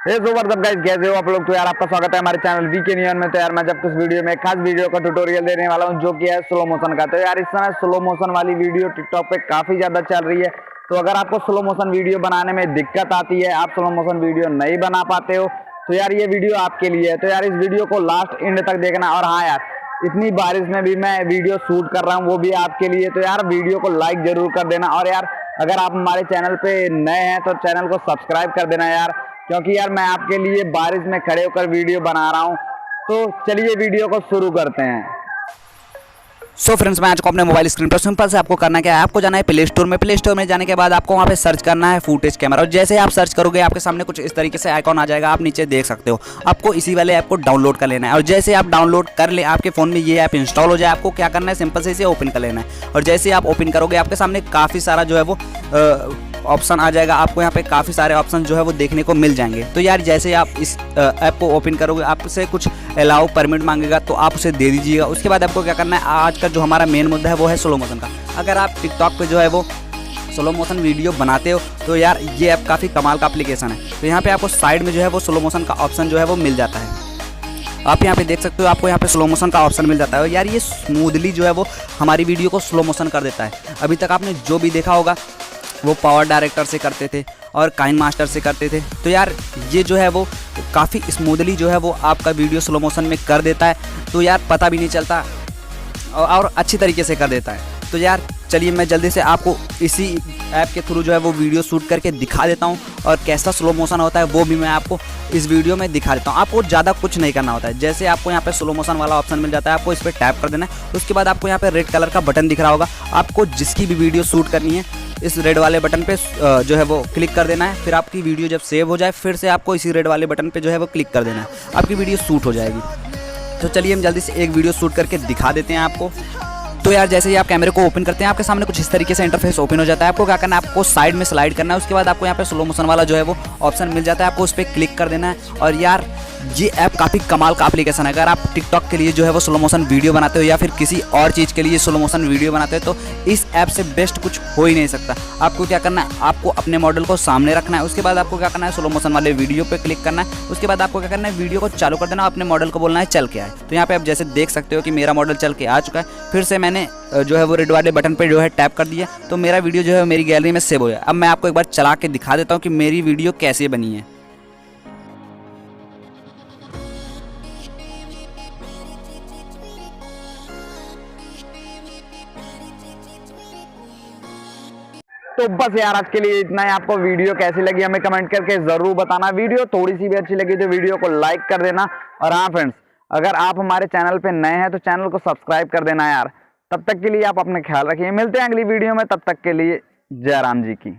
Guys, कैसे हो आप लोग। तो यार आपका स्वागत है हमारे चैनल वीके नियन में। तो यार मैं जब कुछ वीडियो में खास वीडियो का ट्यूटोरियल देने वाला हूं, जो कि है स्लो मोशन का। तो यार इस समय स्लो मोशन वाली वीडियो टिकटॉक पे काफी ज्यादा चल रही है। तो अगर आपको स्लो मोशन वीडियो बनाने में दिक्कत आती है, आप स्लो मोशन वीडियो नहीं बना पाते हो, तो यार ये वीडियो आपके लिए है। तो यार इस वीडियो को लास्ट एंड तक देखना। और हाँ यार, इतनी बारिश में भी मैं वीडियो शूट कर रहा हूँ, वो भी आपके लिए। तो यार वीडियो को लाइक जरूर कर देना। और यार अगर आप हमारे चैनल पे नए हैं तो चैनल को सब्सक्राइब कर देना यार, क्योंकि यार मैं आपके लिए बारिश में खड़े होकर वीडियो बना रहा हूँ। तो चलिए वीडियो को शुरू करते हैं। सो फ्रेंड्स, मैं आज को अपने मोबाइल स्क्रीन पर सिंपल से आपको करना क्या है, आपको जाना है प्ले स्टोर में। प्ले स्टोर में जाने के बाद आपको वहाँ पे सर्च करना है फुटेज कैमरा। और जैसे आप सर्च करोगे आपके सामने कुछ इस तरीके से आइकॉन आ जाएगा, आप नीचे देख सकते हो। आपको इसी वाले ऐप को डाउनलोड कर लेना है। और जैसे आप डाउनलोड कर ले, आपके फ़ोन में ये ऐप इंस्टॉल हो जाए, आपको क्या करना है, सिंपल से इसे ओपन कर लेना है। और जैसे आप ओपन करोगे आपके सामने काफ़ी सारा जो है वो ऑप्शन आ जाएगा। आपको यहाँ पे काफ़ी सारे ऑप्शन जो है वो देखने को मिल जाएंगे। तो यार जैसे आप इस ऐप को ओपन करोगे, आपसे कुछ अलाउ परमिट मांगेगा, तो आप उसे दे दीजिएगा। उसके बाद आपको क्या करना है, आज का जो हमारा मेन मुद्दा है वो है स्लो मोशन का। अगर आप टिकटॉक पे जो है वो स्लो मोशन वीडियो बनाते हो तो यार ये ऐप काफ़ी कमाल का एप्लीकेशन है। तो यहाँ पे आपको साइड में जो है वो स्लो मोशन का ऑप्शन जो है वो मिल जाता है। आप यहाँ पे देख सकते हो, आपको यहाँ पे स्लो मोशन का ऑप्शन मिल जाता है। और यार ये स्मूथली जो है वो हमारी वीडियो को स्लो मोशन कर देता है। अभी तक आपने जो भी देखा होगा वो पावर डायरेक्टर से करते थे और काइनमास्टर से करते थे। तो यार ये जो है वो काफ़ी स्मूथली जो है वो आपका वीडियो स्लो मोशन में कर देता है। तो यार पता भी नहीं चलता और अच्छी तरीके से कर देता है। तो यार चलिए मैं जल्दी से आपको इसी ऐप के थ्रू जो है वो वीडियो शूट करके दिखा देता हूँ। और कैसा स्लो मोशन होता है वो भी मैं आपको इस वीडियो में दिखा देता हूँ। आपको ज़्यादा कुछ नहीं करना होता है। जैसे आपको यहाँ पे स्लो मोशन वाला ऑप्शन मिल जाता है, आपको इस पर टैप कर देना है। उसके बाद आपको यहाँ पे रेड कलर का बटन दिख रहा होगा। आपको जिसकी भी वीडियो शूट करनी है, इस रेड वाले बटन पे जो है वो क्लिक कर देना है। फिर आपकी वीडियो जब सेव हो जाए, फिर से आपको इसी रेड वाले बटन पे जो है वो क्लिक कर देना है। आपकी वीडियो शूट हो जाएगी। तो चलिए हम जल्दी से एक वीडियो शूट करके दिखा देते हैं आपको। तो यार जैसे ही आप कैमरे को ओपन करते हैं, आपके सामने कुछ इस तरीके से इंटरफेस ओपन हो जाता है। आपको क्या करना है, आपको साइड में स्लाइड करना है। उसके बाद आपको यहाँ पे स्लो मोशन वाला जो है वो ऑप्शन मिल जाता है, आपको उस पर क्लिक कर देना है। और यार ये ऐप काफ़ी कमाल का एप्लीकेशन है। अगर आप टिकटॉक के लिए जो है वो स्लो मोशन वीडियो बनाते हो या फिर किसी और चीज़ के लिए स्लो मोशन वीडियो बनाते हो, तो इस ऐप से बेस्ट कुछ हो ही नहीं सकता। आपको क्या करना है, आपको अपने मॉडल को सामने रखना है। उसके बाद आपको क्या करना है, स्लो मोशन वाले वीडियो पे क्लिक करना है। उसके बाद आपको क्या करना है, वीडियो को चालू कर देना, अपने मॉडल को बोलना है चल के आए। तो यहाँ पे आप जैसे देख सकते हो कि मेरा मॉडल चल के आ चुका है। फिर से मैंने जो है वो रेड वाले बटन पे जो है टैप कर दिया, तो मेरा वीडियो जो है मेरी गैलरी में सेव हो गया। अब मैं आपको एक बार चला के दिखा देता हूँ कि मेरी वीडियो कैसे बनी है। तो बस यार आज के लिए इतना ही। आपको वीडियो कैसी लगी हमें कमेंट करके जरूर बताना। वीडियो थोड़ी सी भी अच्छी लगी तो वीडियो को लाइक कर देना। और हाँ फ्रेंड्स, अगर आप हमारे चैनल पे नए हैं तो चैनल को सब्सक्राइब कर देना यार। तब तक के लिए आप अपना ख्याल रखिए। मिलते हैं अगली वीडियो में, तब तक के लिए जय राम जी की।